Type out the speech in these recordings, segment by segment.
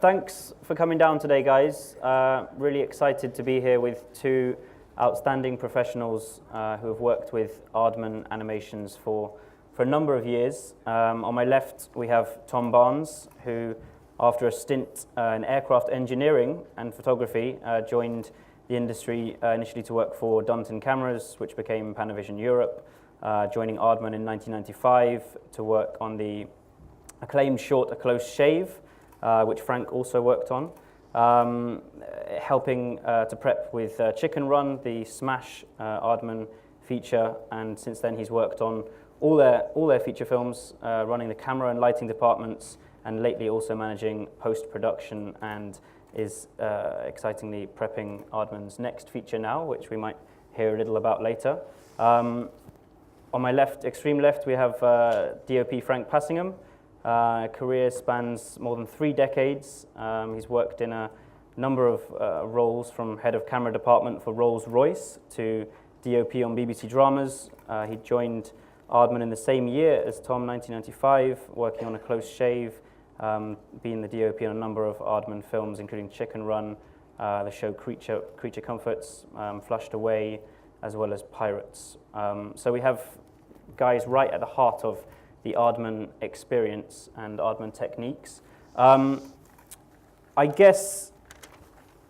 Thanks for coming down today, guys. Really excited to be here with two outstanding professionals who have worked with Aardman Animations for a number of years. On my left, we have Tom Barnes, who, after a stint in aircraft engineering and photography, joined the industry initially to work for Dunton Cameras, which became Panavision Europe, joining Aardman in 1995 to work on the acclaimed short A Close Shave, which Frank also worked on, helping to prep with Chicken Run, the smash Aardman feature, and since then he's worked on all their feature films, running the camera and lighting departments, and lately also managing post-production, and is excitingly prepping Aardman's next feature now, which we might hear a little about later. On my left, extreme left, we have DOP Frank Passingham. Career spans more than 3 decades. He's worked in a number of roles, from head of camera department for Rolls-Royce to DOP on BBC dramas. He joined Aardman in the same year as Tom, 1995, working on A Close Shave, being the DOP on a number of Aardman films, including Chicken Run, the show Creature Comforts, Flushed Away, as well as Pirates. So we have guys right at the heart of the Aardman experience and Aardman techniques. I guess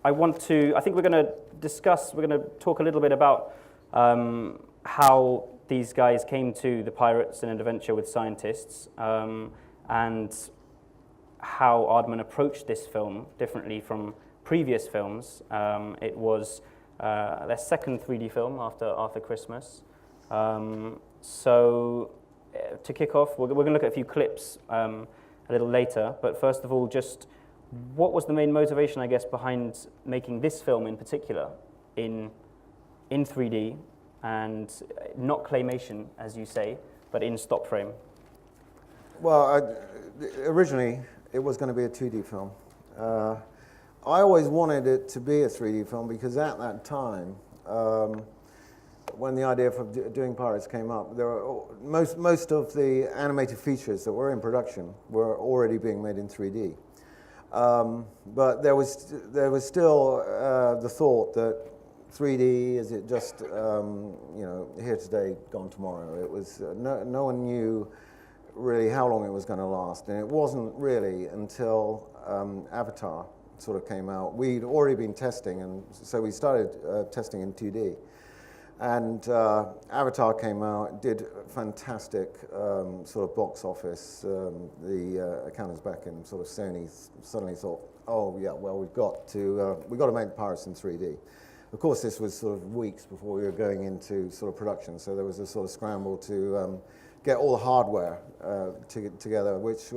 I think we're going to talk a little bit about how these guys came to the Pirates in an Adventure with Scientists, and how Aardman approached this film differently from previous films. It was their second 3D film after Christmas. So to kick off, we're going to look at a few clips a little later, but first of all, just what was the main motivation, I guess, behind making this film in particular in 3D, and not claymation, as you say, but in stop frame? Well, originally it was going to be a 2D film. I always wanted it to be a 3D film because at that time, when the idea for doing Pirates came up, there were most of the animated features that were in production were already being made in 3D. But there was still the thought that 3D, is it just here today, gone tomorrow? It was no one knew really how long it was going to last, and it wasn't really until Avatar sort of came out. We'd already been testing, and so we started testing in 2D. And Avatar came out, did fantastic sort of box office. The accountants back in sort of Sony suddenly thought, oh yeah, well we've got to make Pirates in 3D. Of course, this was sort of weeks before we were going into sort of production, so there was a sort of scramble to get all the hardware together, which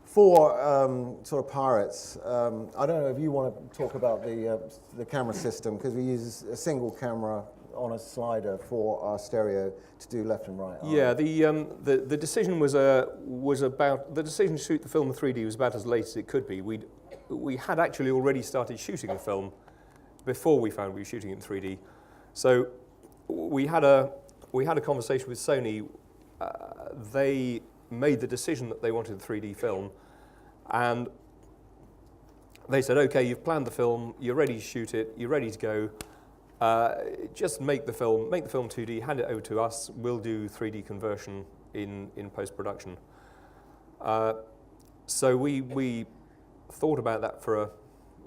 for sort of Pirates. I don't know if you want to talk about the camera system, because we use a single camera on a slider for our stereo to do left and right. Yeah, the decision was about the decision to shoot the film in 3D was about as late as it could be. We had actually already started shooting the film before we found we were shooting it in 3D. So we had a conversation with Sony. They made the decision that they wanted a 3D film, and they said, okay, you've planned the film, you're ready to shoot it, you're ready to go. Just make the film 2D, hand it over to us, we'll do 3D conversion in post-production. So we thought about that for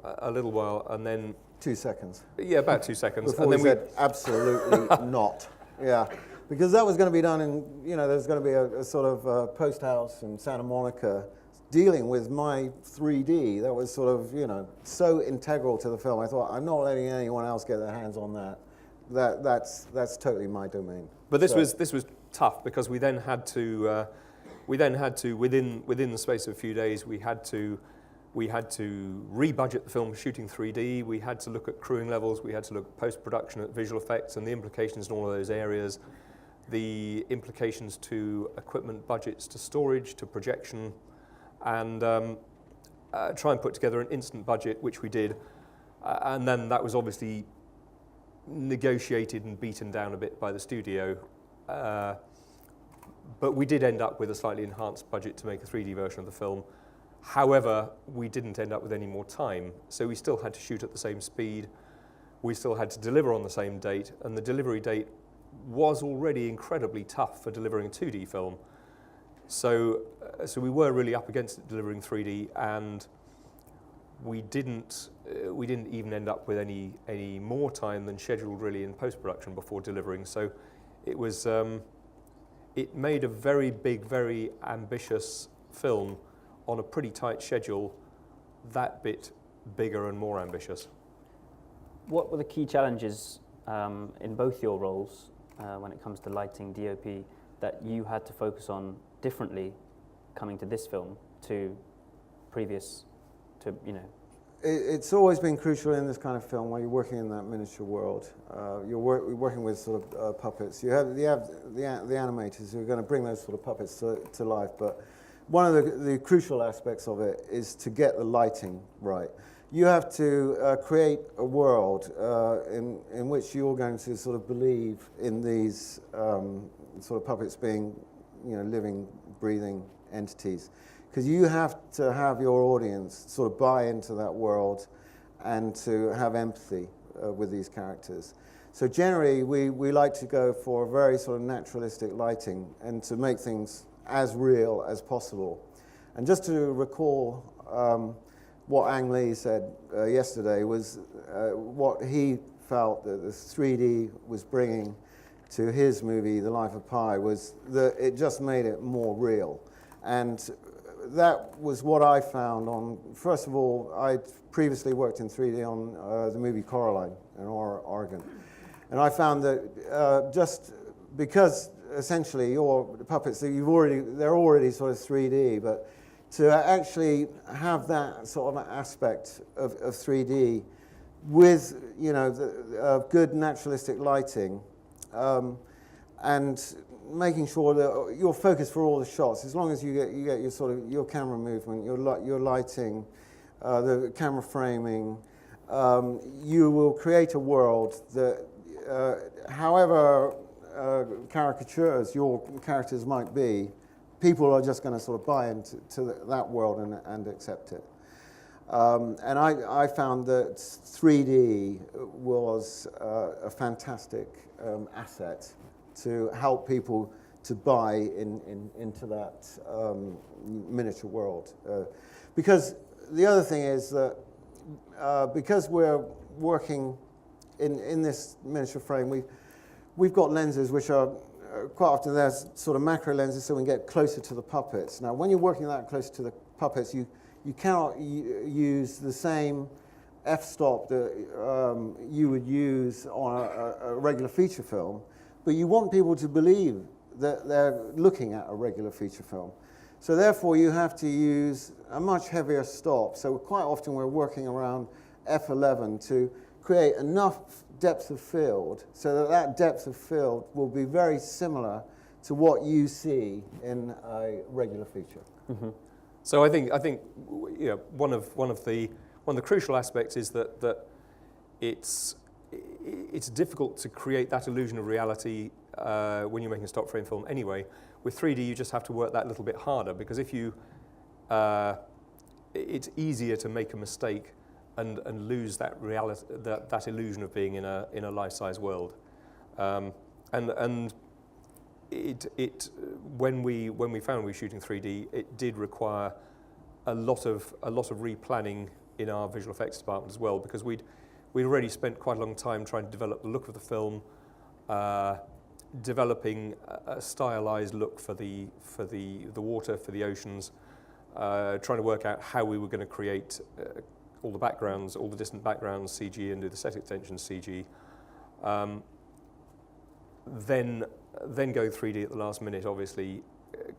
a little while, and then 2 seconds. Yeah, about 2 seconds. Before we said absolutely not. Yeah, because that was going to be done in, there's going to be a sort of post house in Santa Monica dealing with my 3D. That was sort of, so integral to the film. I thought, I'm not letting anyone else get their hands on that. That's totally my domain. But this was tough, because we then had to within the space of a few days we had to re-budget the film shooting 3D. We had to look at crewing levels. We had to look at post-production, at visual effects, and the implications in all of those areas. The implications to equipment budgets, to storage, to projection, and try and put together an instant budget, which we did. And then that was obviously negotiated and beaten down a bit by the studio. But we did end up with a slightly enhanced budget to make a 3D version of the film. However, we didn't end up with any more time, so we still had to shoot at the same speed. We still had to deliver on the same date, and the delivery date was already incredibly tough for delivering a 2D film. So we were really up against it delivering 3D, and we didn't even end up with any more time than scheduled really in post-production before delivering. So it was it made a very big, very ambitious film on a pretty tight schedule, that bit bigger and more ambitious. What were the key challenges in both your roles when it comes to lighting, DOP, that you had to focus on differently coming to this film to previous, to, you know? It's always been crucial in this kind of film where you're working in that miniature world. You're working with sort of puppets. You have the animators who are going to bring those sort of puppets to life, but one of the crucial aspects of it is to get the lighting right. You have to create a world in which you're going to sort of believe in these sort of puppets being, you know, living, breathing entities. Because you have to have your audience sort of buy into that world and to have empathy with these characters. So generally, we like to go for a very sort of naturalistic lighting and to make things as real as possible. And just to recall what Ang Lee said yesterday was what he felt that the 3D was bringing to his movie, The Life of Pi, was that it just made it more real. And that was what I found on, first of all, I'd previously worked in 3D on the movie Coraline in Oregon. And I found that just because essentially your puppets, they're already sort of 3D, but to actually have that sort of aspect of 3D with, you know, good naturalistic lighting, and making sure that you're focused for all the shots, as long as you get your sort of your camera movement, your lighting, the camera framing, you will create a world that, however caricatures your characters might be, people are just going to sort of buy into that world and accept it. And I found that 3D was a fantastic asset to help people to buy into that miniature world. Because the other thing is that because we're working in this miniature frame, we've got lenses which are quite often there's sort of macro lenses so we can get closer to the puppets. Now when you're working that close to the puppets, you cannot use the same f-stop that you would use on a regular feature film, but you want people to believe that they're looking at a regular feature film. So therefore you have to use a much heavier stop. So quite often we're working around f11 to create enough depth of field so that depth of field will be very similar to what you see in a regular feature. Mm-hmm. So I think you know, one of the crucial aspects is that it's difficult to create that illusion of reality when you're making a stop frame film anyway. With 3D, you just have to work that little bit harder, because if you, it's easier to make a mistake and lose that reality, that illusion of being in a life-size world. And it when we found we were shooting 3D, it did require a lot of replanning in our visual effects department as well, because we'd already spent quite a long time trying to develop the look of the film, developing a stylized look for the water, for the oceans, trying to work out how we were going to create all the backgrounds, all the distant backgrounds CG, and do the set extensions CG. Then going 3D at the last minute obviously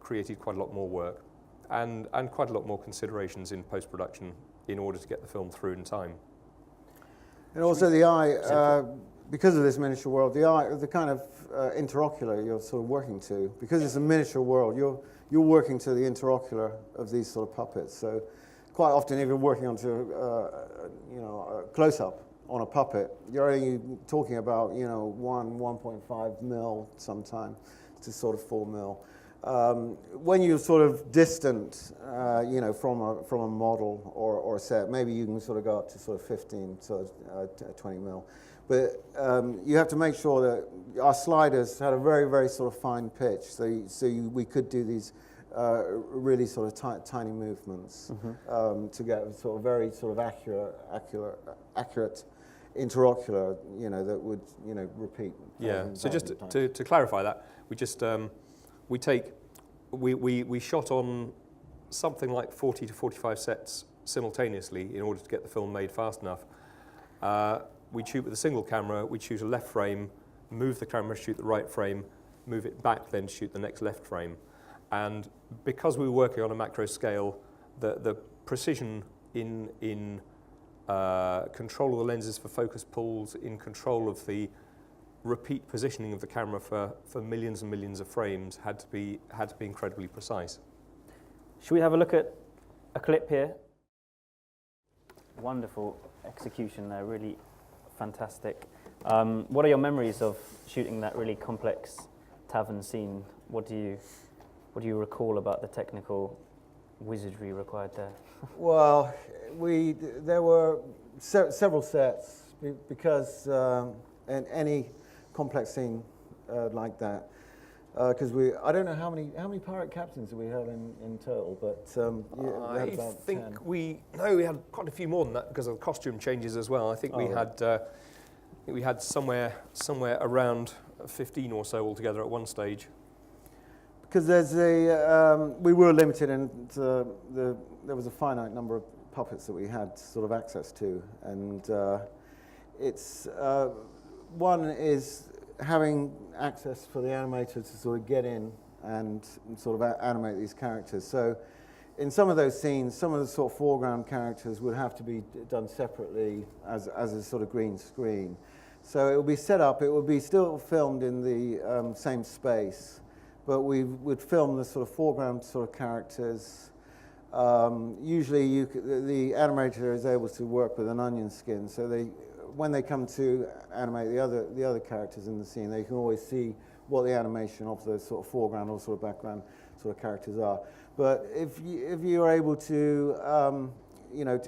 created quite a lot more work and quite a lot more considerations in post-production in order to get the film through in time. And also the eye, because of this miniature world, the eye, the kind of interocular you're sort of working to, because it's a miniature world, you're working to the interocular of these sort of puppets. So quite often, if you're working onto a close-up on a puppet, you're only talking about 1.5 mil sometime to sort of 4 mil. when you're sort of distant, you know, from a model or a set, maybe you can sort of go up to sort of 15, sort of 20 mil. But you have to make sure that our sliders had a very, very sort of fine pitch, we could do these really sort of tiny movements to get a sort of very sort of accurate interocular, you know, that would, you know, repeat. Yeah. So just to clarify that, we shot on something like 40 to 45 sets simultaneously in order to get the film made fast enough. We'd shoot with a single camera, we'd shoot a left frame, move the camera, shoot the right frame, move it back, then shoot the next left frame. And because we were working on a macro scale, the precision in control of the lenses for focus pulls, in control of the repeat positioning of the camera for millions and millions of frames had to be incredibly precise. Should we have a look at a clip here? Wonderful execution there, really fantastic. What are your memories of shooting that really complex tavern scene? What do you recall about the technical wizardry required there? Well, there were several sets because in any complex scene like that, because I don't know how many pirate captains do we have in total, but we had about 10. we had quite a few more than that because of the costume changes as well. I think we had somewhere around 15 or so altogether at one stage. Because we were limited, and there was a finite number of puppets that we had sort of access to, and one is having access for the animator to sort of get in and sort of animate these characters. So in some of those scenes, some of the sort of foreground characters would have to be done separately as a sort of green screen. So it would be set up, it would be still filmed in the same space, but we would film the sort of foreground sort of characters. Usually the animator is able to work with an onion skin, so when they come to animate the other characters in the scene, they can always see what the animation of the sort of foreground or sort of background sort of characters are. But if you are able to, you know,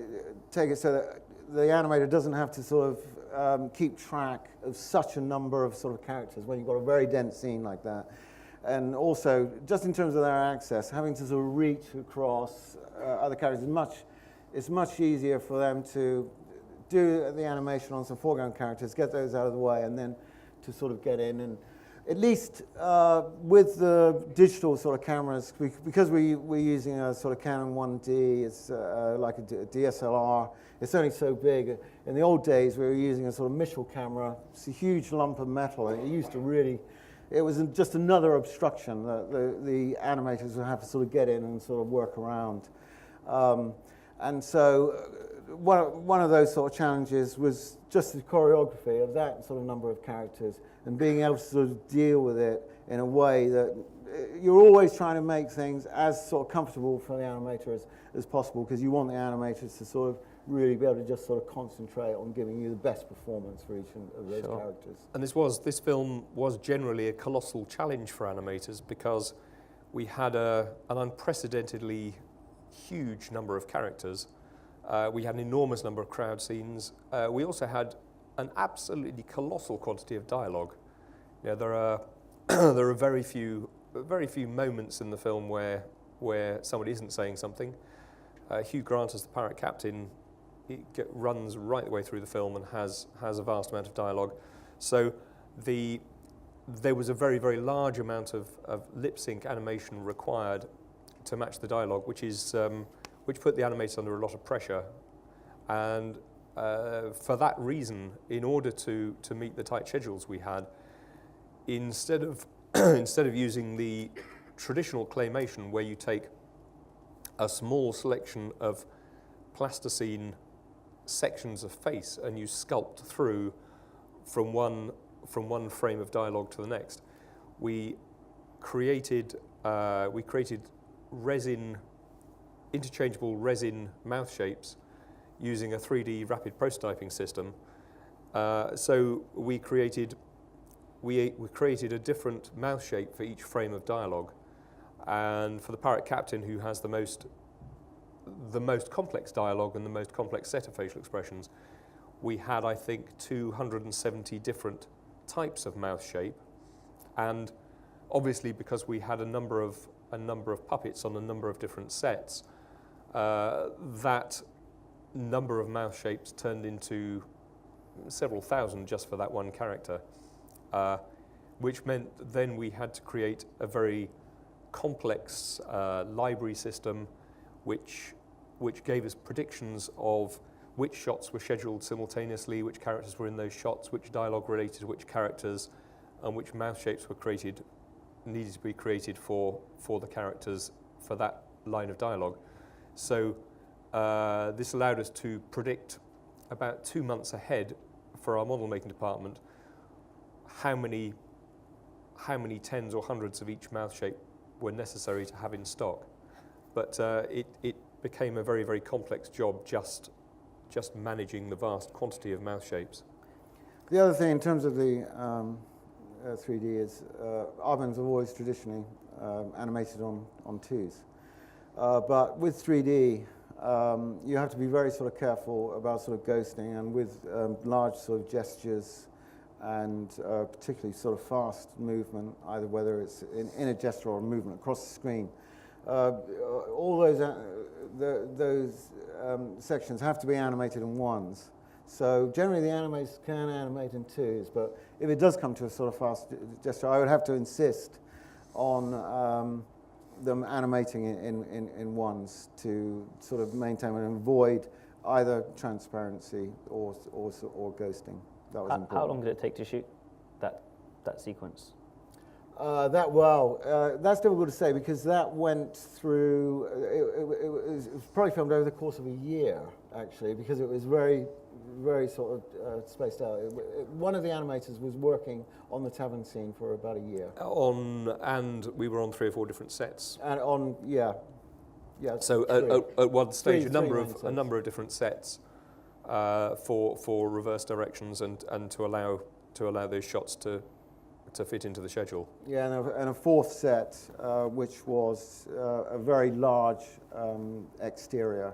take it so that the animator doesn't have to sort of keep track of such a number of sort of characters when you've got a very dense scene like that, and also just in terms of their access, having to sort of reach across other characters it's much easier for them to do the animation on some foreground characters, get those out of the way, and then to sort of get in. And at least with the digital sort of cameras, because we're using a sort of Canon 1D, it's like a DSLR, it's only so big. In the old days, we were using a sort of Mitchell camera. It's a huge lump of metal, and it was just another obstruction that the animators would have to sort of get in and sort of work around. And so one of those sort of challenges was just the choreography of that sort of number of characters and being able to sort of deal with it in a way that you're always trying to make things as sort of comfortable for the animator as possible, because you want the animators to sort of really be able to just sort of concentrate on giving you the best performance for each of those characters. And this film was generally a colossal challenge for animators because we had an unprecedentedly huge number of characters. We had an enormous number of crowd scenes. We also had an absolutely colossal quantity of dialogue. You know, there are very few moments in the film where somebody isn't saying something. Hugh Grant as the pirate captain runs right the way through the film and has a vast amount of dialogue. So there was a very, very large amount of lip sync animation required to match the dialogue, which put the animators under a lot of pressure. And for that reason, in order to meet the tight schedules we had, instead of using the traditional claymation where you take a small selection of plasticine sections of face and you sculpt through from one frame of dialogue to the next, we created interchangeable resin mouth shapes using a 3D rapid prototyping system. So we created a different mouth shape for each frame of dialogue, And for the pirate captain, who has the most complex dialogue and the most complex set of facial expressions, we had, I think, 270 different types of mouth shape. And obviously, because we had a number of puppets on a number of different sets, that number of mouth shapes turned into several thousand just for that one character, which meant then we had to create a very complex library system which gave us predictions of which shots were scheduled simultaneously, which characters were in those shots, which dialogue related to which characters, and which mouth shapes were needed to be created for the characters for that line of dialogue. So this allowed us to predict about 2 months ahead for our model making department how many tens or hundreds of each mouth shape were necessary to have in stock. But it became a very, very complex job just managing the vast quantity of mouth shapes. The other thing in terms of the 3D is Aardmans have always traditionally animated on 2s. But with 3D, you have to be very sort of careful about sort of ghosting, and with large sort of gestures and particularly sort of fast movement, either whether it's in a gesture or a movement across the screen. All those sections have to be animated in 1s. So generally the animators can animate in 2s, but if it does come to a sort of fast gesture, I would have to insist on them animating in 1s to sort of maintain and avoid either transparency or ghosting. That was important. How long did it take to shoot that sequence? That's difficult to say because that went through. It was probably filmed over the course of a year, actually, because it was very, very sort of spaced out. One of the animators was working on the tavern scene for about a year. And we were on 3 or 4 different sets. And on, yeah. So at one stage, a number of different sets for reverse directions and to allow those shots to fit into the schedule. Yeah, and a 4th set, which was a very large exterior,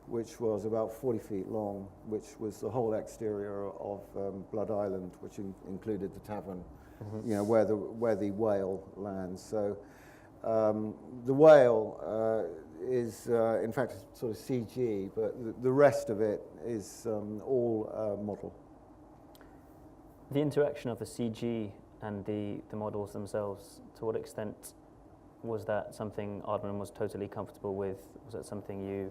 which was about 40 feet long, which was the whole exterior of Blood Island, which included the tavern, you know, where the whale lands. So the whale is, in fact, sort of CG, but the rest of it is all model. The interaction of the CG and the models themselves, to what extent was that something Aardman was totally comfortable with? Was that something you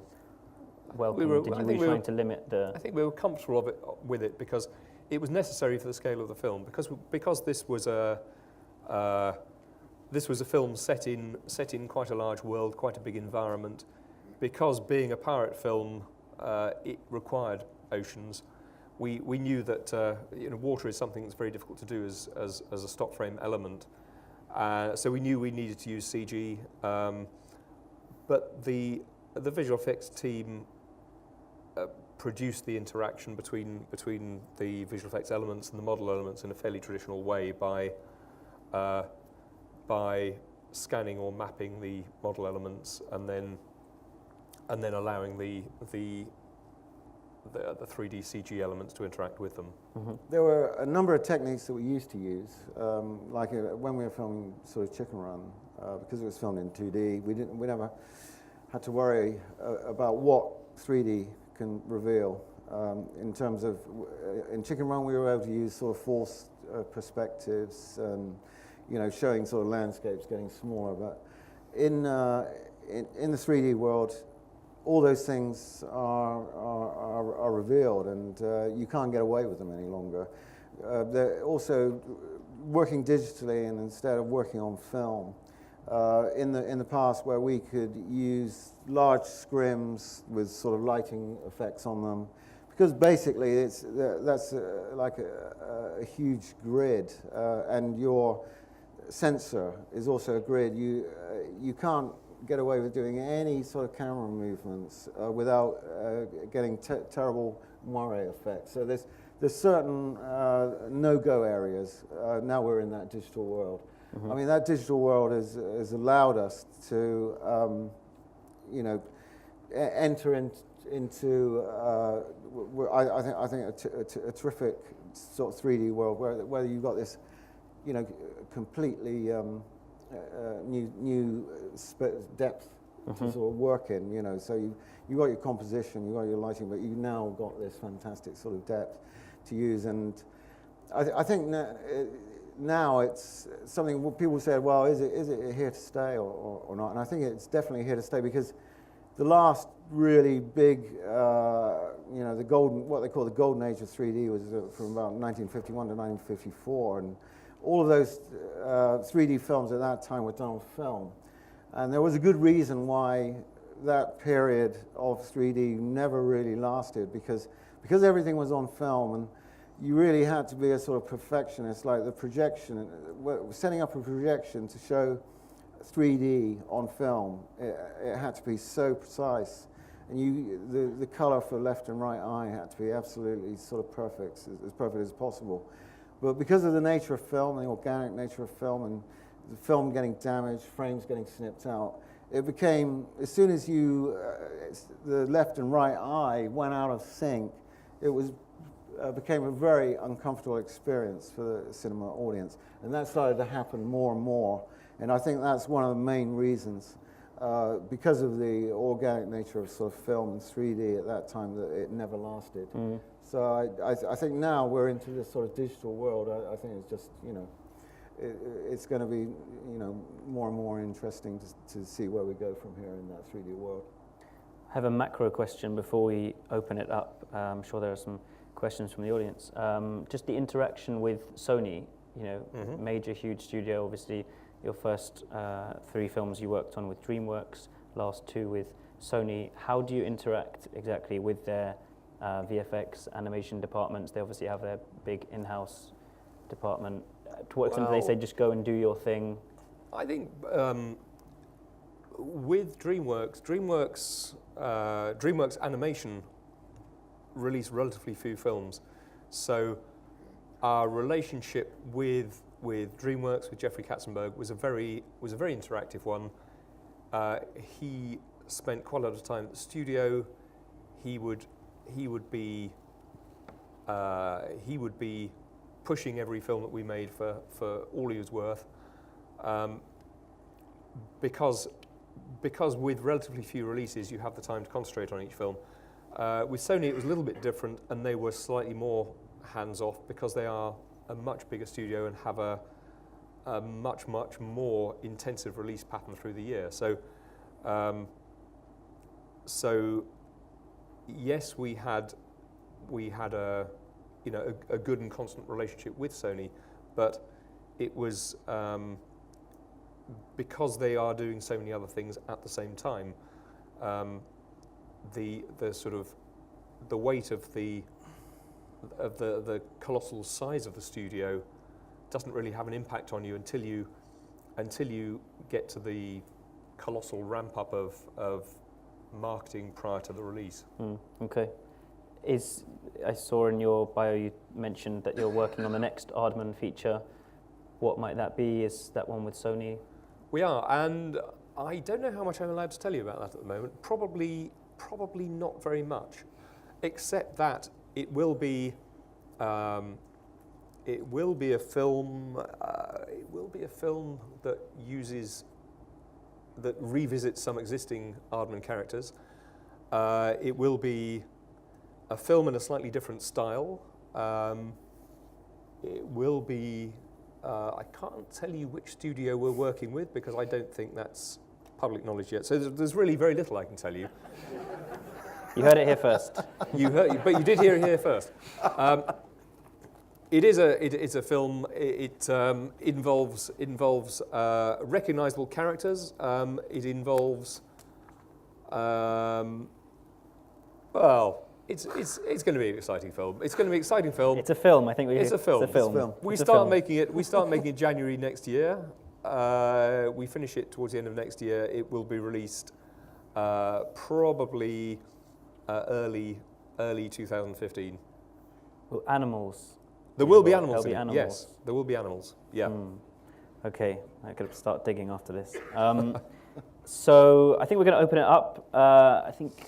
welcomed? Were you trying to limit the... I think we were comfortable with it because it was necessary for the scale of the film. Because this was a film set in quite a large world, quite a big environment. Because being a pirate film, it required oceans. We knew that water is something that's very difficult to do as a stock frame element. So we knew we needed to use CG. But the visual effects team produced the interaction between the visual effects elements and the model elements in a fairly traditional way by scanning or mapping the model elements and then allowing the 3D CG elements to interact with them. Mm-hmm. There were a number of techniques that we used to use, like when we were filming sort of Chicken Run, because it was filmed in 2D. We never had to worry about what 3D can reveal. In terms of in Chicken Run, we were able to use sort of false perspectives and showing sort of landscapes getting smaller. But in the 3D world, all those things are revealed, and you can't get away with them any longer. They're also working digitally, and instead of working on film, in the past where we could use large scrims with sort of lighting effects on them, because basically that's like a huge grid, and your sensor is also a grid. You can't get away with doing any sort of camera movements without getting terrible moire effects. So there's certain no-go areas. Now we're in that digital world. I mean, that digital world has allowed us to, you know, enter into I think a terrific sort of 3D world where you've got this, you know, completely new depth to sort of work in, you know. So you got your composition, you got your lighting, but you've now got this fantastic sort of depth to use. And I think now it's something people say, well, is it here to stay or not? And I think it's definitely here to stay, because the last really big, you know, what they call the golden age of 3D was from about 1951 to 1954, and all of those 3D films at that time were done on film. And there was a good reason why that period of 3D never really lasted, because everything was on film, and you really had to be a sort of perfectionist, like the projection, setting up a projection to show 3D on film. It had to be so precise, and the color for left and right eye had to be absolutely sort of perfect, as perfect as possible. But because of the nature of film, the organic nature of film, and the film getting damaged, frames getting snipped out, it became, as soon as the left and right eye went out of sync, it became a very uncomfortable experience for the cinema audience. And that started to happen more and more. And I think that's one of the main reasons, because of the organic nature of sort of film and 3D at that time, that it never lasted. So I think now we're into this sort of digital world. I think it's just, you know, it's going to be, you know, more and more interesting to see where we go from here in that 3D world. I have a macro question before we open it up. I'm sure there are some questions from the audience. Just the interaction with Sony, you know, major, huge studio. Obviously, your first 3 films you worked on with DreamWorks, last 2 with Sony. How do you interact exactly with their VFX animation departments? They obviously have their big in-house department. To what extent do they say just go and do your thing? I think with DreamWorks Animation released relatively few films, so our relationship with DreamWorks, with Jeffrey Katzenberg, was a very interactive one. He spent quite a lot of time at the studio. He would be pushing every film that we made for all he was worth, because with relatively few releases you have the time to concentrate on each film. With Sony it was a little bit different, and they were slightly more hands-off because they are a much bigger studio and have a much more intensive release pattern through the year. So yes, we had a good and constant relationship with Sony, but it was because they are doing so many other things at the same time. The sort of the weight of the colossal size of the studio doesn't really have an impact on you until you get to the colossal ramp up of marketing prior to the release. Okay. I saw in your bio you mentioned that you're working on the next Aardman feature. What might that be? Is that one with Sony? We are, and I don't know how much I'm allowed to tell you about that at the moment. Probably not very much, except that it will be a film. It will be a film that revisits some existing Aardman characters. It will be a film in a slightly different style. It will be, I can't tell you which studio we're working with because I don't think that's public knowledge yet. So there's really very little I can tell you. You heard it here first. But you did hear it here first. It's a film. It involves recognisable characters. It involves It's going to be an exciting film. It's going to be an exciting film. It's a film, I think. It's a film. It's a film. We start making it January next year. We finish it towards the end of next year. It will be released probably early 2015. Well, animals. There will be animals. There'll be animals. Yes, there will be animals. Yeah. Okay, I could start digging after this. So I think we're going to open it up. I think,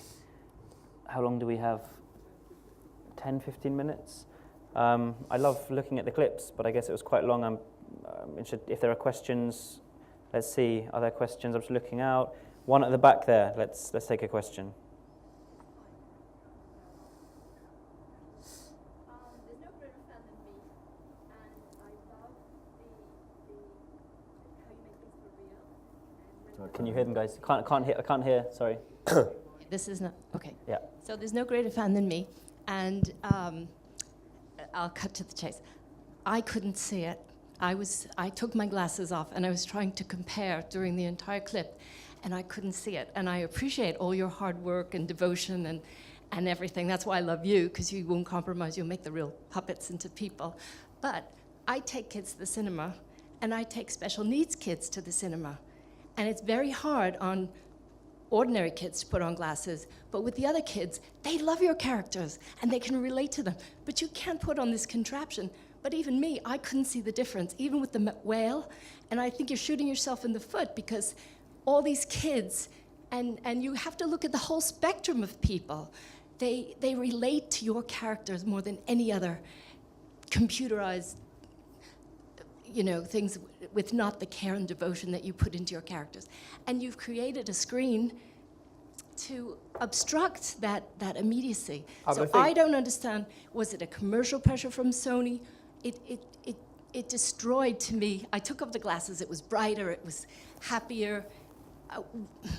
how long do we have? 10, 15 minutes? I love looking at the clips, but I guess it was quite long. I'm interested if there are questions. Let's see, are there questions? I'm just looking out. One at the back there. Let's take a question. There's no greater fan than me, and I love how you make things for real. Can you hear them, guys? I can't hear. Sorry. This is not okay. Yeah. So there's no greater fan than me, and I'll cut to the chase. I couldn't see it. I took my glasses off and I was trying to compare during the entire clip, and I couldn't see it. And I appreciate all your hard work and devotion and everything. That's why I love you, because you won't compromise. You'll make the real puppets into people. But I take kids to the cinema, and I take special needs kids to the cinema. And it's very hard on ordinary kids to put on glasses, but with the other kids, they love your characters and they can relate to them. But you can't put on this contraption. But even me, I couldn't see the difference, even with the whale. And I think you're shooting yourself in the foot, because all these kids, and you have to look at the whole spectrum of people. They relate to your characters more than any other computerized, things with not the care and devotion that you put into your characters. And you've created a screen to obstruct that immediacy. So I don't understand, was it a commercial pressure from Sony? It destroyed to me. I took off the glasses, it was brighter, it was happier.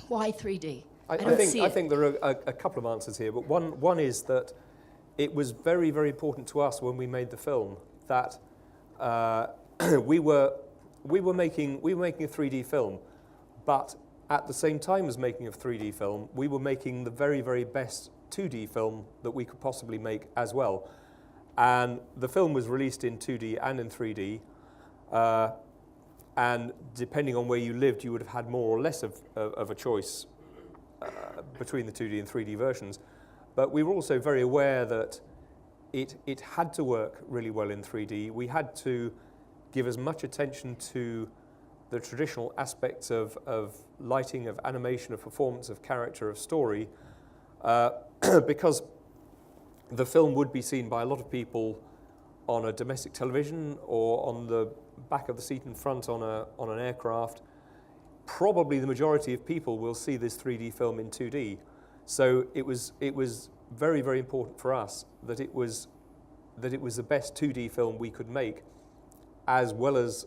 Why 3D? I think there are a couple of answers here, but one is that it was very, very important to us when we made the film that we were making a 3D film, but at the same time as making a 3D film, we were making the very, very best 2D film that we could possibly make as well. And the film was released in 2D and in 3D, and depending on where you lived, you would have had more or less of a choice between the 2D and 3D versions. But we were also very aware that it had to work really well in 3D. We had to give as much attention to the traditional aspects of lighting, of animation, of performance, of character, of story, because the film would be seen by a lot of people on a domestic television or on the back of the seat in front on an aircraft. Probably the majority of people will see this 3D film in 2D. So it was very, very important for us that it was the best 2D film we could make, as well as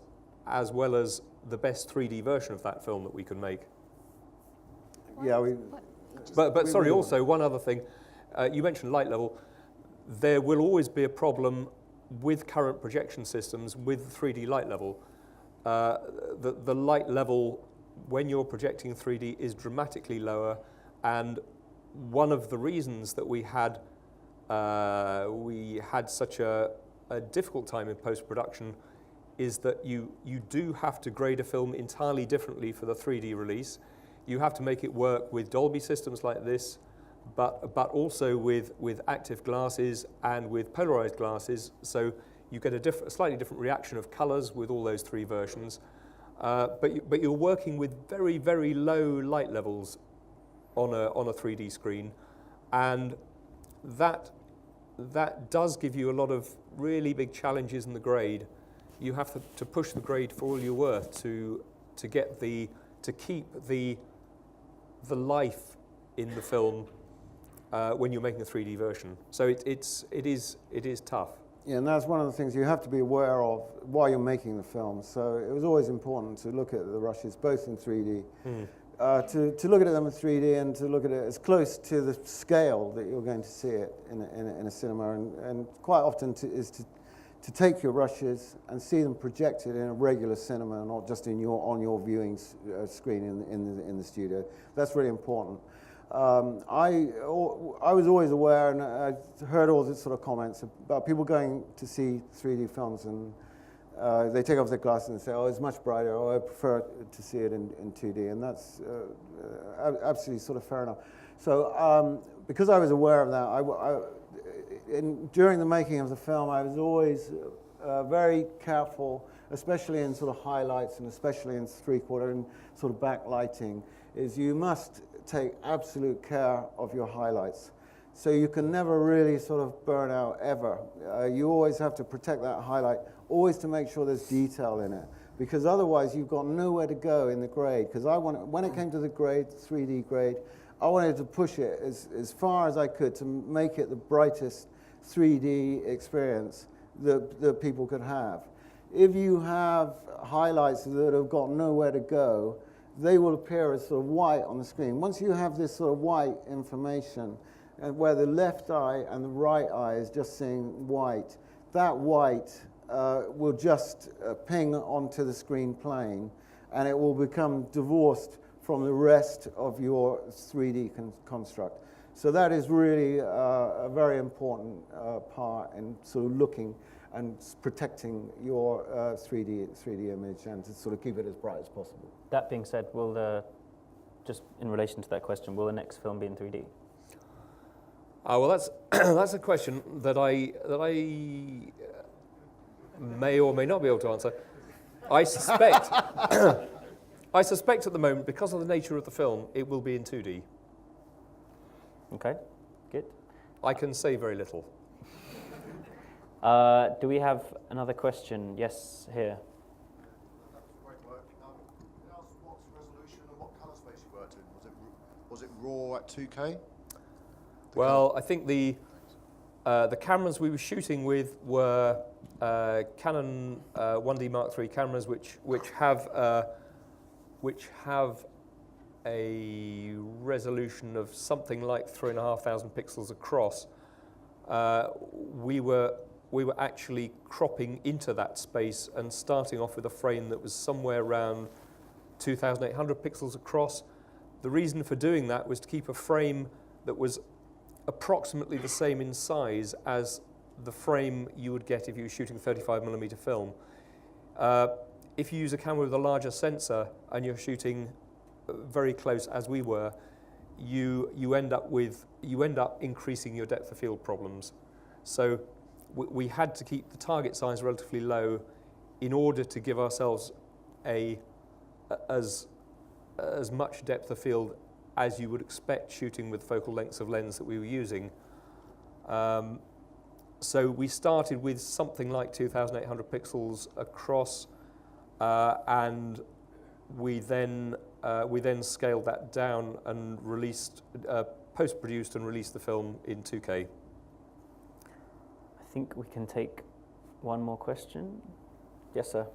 the best 3D version of that film that we could make. Yeah, But sorry, also one other thing. You mentioned light level. There will always be a problem with current projection systems with 3D light level. The light level when you're projecting 3D is dramatically lower, and one of the reasons that we had such a difficult time in post-production is that you do have to grade a film entirely differently for the 3D release. You have to make it work with Dolby systems like this, but also with active glasses and with polarized glasses, so you get a slightly different reaction of colors with all those three versions. But you're working with very, very low light levels on a 3D screen, and that does give you a lot of really big challenges in the grade. You have to push the grade for all you're worth to keep the life in the film when you're making a 3D version. So it is tough. Yeah, and that's one of the things you have to be aware of while you're making the film. So it was always important to look at the rushes both in 3D, to look at them in 3D and to look at it as close to the scale that you're going to see it in a cinema, and quite often to take your rushes and see them projected in a regular cinema, not just on your viewing screen in the studio. That's really important. I was always aware, and I heard all these sort of comments about people going to see 3D films, and they take off their glasses and say, "Oh, it's much brighter," or "I prefer to see it in 2D," and that's absolutely sort of fair enough. So, because I was aware of that, during the making of the film, I was always very careful especially in sort of highlights and especially in three-quarter and sort of backlighting, is you must take absolute care of your highlights. So you can never really sort of burn out ever. You always have to protect that highlight, always to make sure there's detail in it, because otherwise you've got nowhere to go in the grade. Because when it came to the grade, 3D grade, I wanted to push it as far as I could to make it the brightest 3D experience that people could have. If you have highlights that have got nowhere to go, they will appear as sort of white on the screen. Once you have this sort of white information, where the left eye and the right eye is just seeing white, that white will just ping onto the screen plane, and it will become divorced from the rest of your 3D construct. So that is really a very important part in sort of looking and protecting your 3D image, and to sort of keep it as bright as possible. That being said, just in relation to that question, will the next film be in 3D? Well, that's a question that I may or may not be able to answer. I suspect at the moment, because of the nature of the film, it will be in 2D. Okay, good. I can say very little. Do we have another question? Yes, here. Great work. Can I ask what resolution and what colour space you worked in? Was it RAW at 2K? Well, I think the cameras we were shooting with were Canon 1D Mark III cameras, which have a resolution of something like 3,500 pixels across. We were actually cropping into that space and starting off with a frame that was somewhere around 2,800 pixels across. The reason for doing that was to keep a frame that was approximately the same in size as the frame you would get if you were shooting 35mm film. If you use a camera with a larger sensor and you're shooting very close, as we were, you end up increasing your depth of field problems. So we had to keep the target size relatively low in order to give ourselves as much depth of field as you would expect shooting with focal lengths of lens that we were using. So we started with something like 2,800 pixels across, and we then scaled that down and post-produced and released the film in 2K. I think we can take one more question. Yes, sir.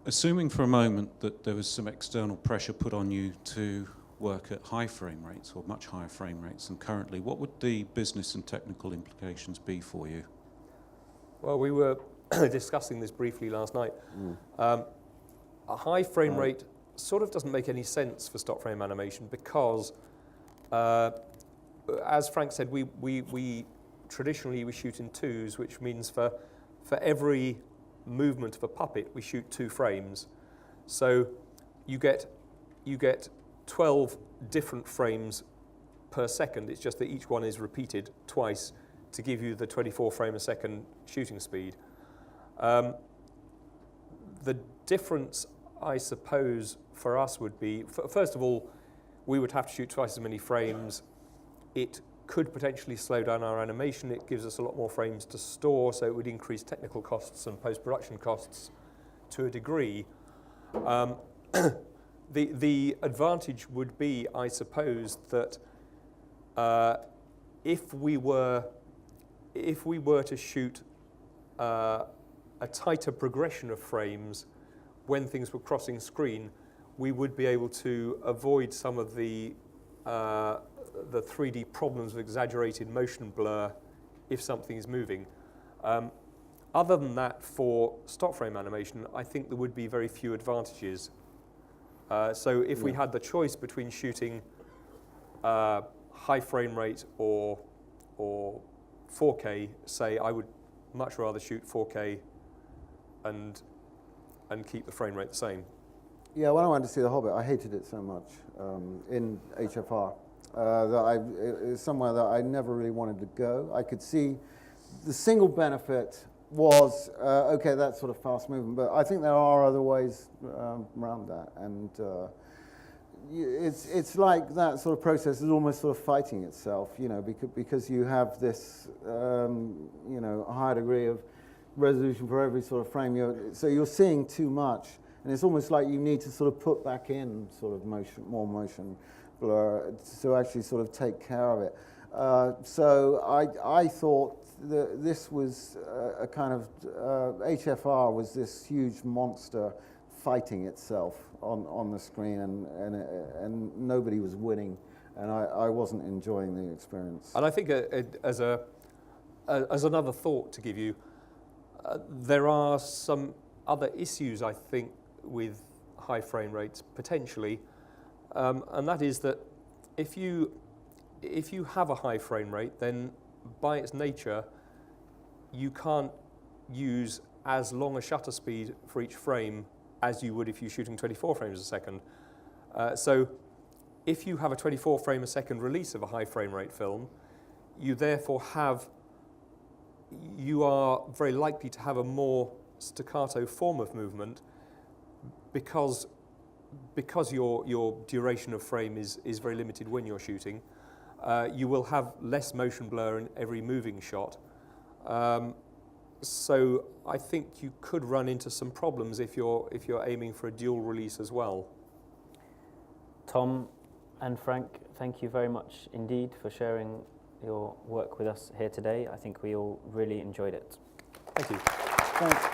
Assuming for a moment that there was some external pressure put on you to work at high frame rates, or much higher frame rates than currently, what would the business and technical implications be for you? Well, we were discussing this briefly last night. A high frame rate sort of doesn't make any sense for stock frame animation because, as Frank said, we traditionally we shoot in twos, which means for every movement of a puppet we shoot 2 frames. So you get 12 different frames per second. It's just that each one is repeated twice to give you the 24 frame a second shooting speed. The difference, I suppose, for us would be, first of all, we would have to shoot twice as many frames. It could potentially slow down our animation. It gives us a lot more frames to store, so it would increase technical costs and post-production costs to a degree. The advantage would be, I suppose, that if we were to shoot a tighter progression of frames when things were crossing screen, we would be able to avoid some of the 3D problems of exaggerated motion blur if something is moving. Other than that, for stock frame animation, I think there would be very few advantages. So if we had the choice between shooting high frame rate or 4K, say, I would much rather shoot 4K and keep the frame rate the same. Yeah, when I went to see The Hobbit, I hated it so much in HFR. It was somewhere that I never really wanted to go. I could see the single benefit was, okay, that's sort of fast moving, but I think there are other ways around that. And it's like that sort of process is almost sort of fighting itself, you know, because you have this, you know, a higher degree of resolution for every sort of frame. So you're seeing too much, and it's almost like you need to sort of put back in sort of more motion blur to actually sort of take care of it. So I thought that this was a kind of, HFR was this huge monster fighting itself on the screen, and nobody was winning, and I wasn't enjoying the experience. And I think as another thought to give you, there are some other issues, I think, with high frame rates potentially, and that is that if you have a high frame rate, then by its nature you can't use as long a shutter speed for each frame as you would if you're shooting 24 frames a second. So if you have a 24 frame a second release of a high frame rate film, you therefore you are very likely to have a more staccato form of movement because your duration of frame is very limited when you're shooting. You will have less motion blur in every moving shot. So I think you could run into some problems if you're aiming for a dual release as well. Tom and Frank, thank you very much indeed for sharing your work with us here today. I think we all really enjoyed it. Thank you. Thanks.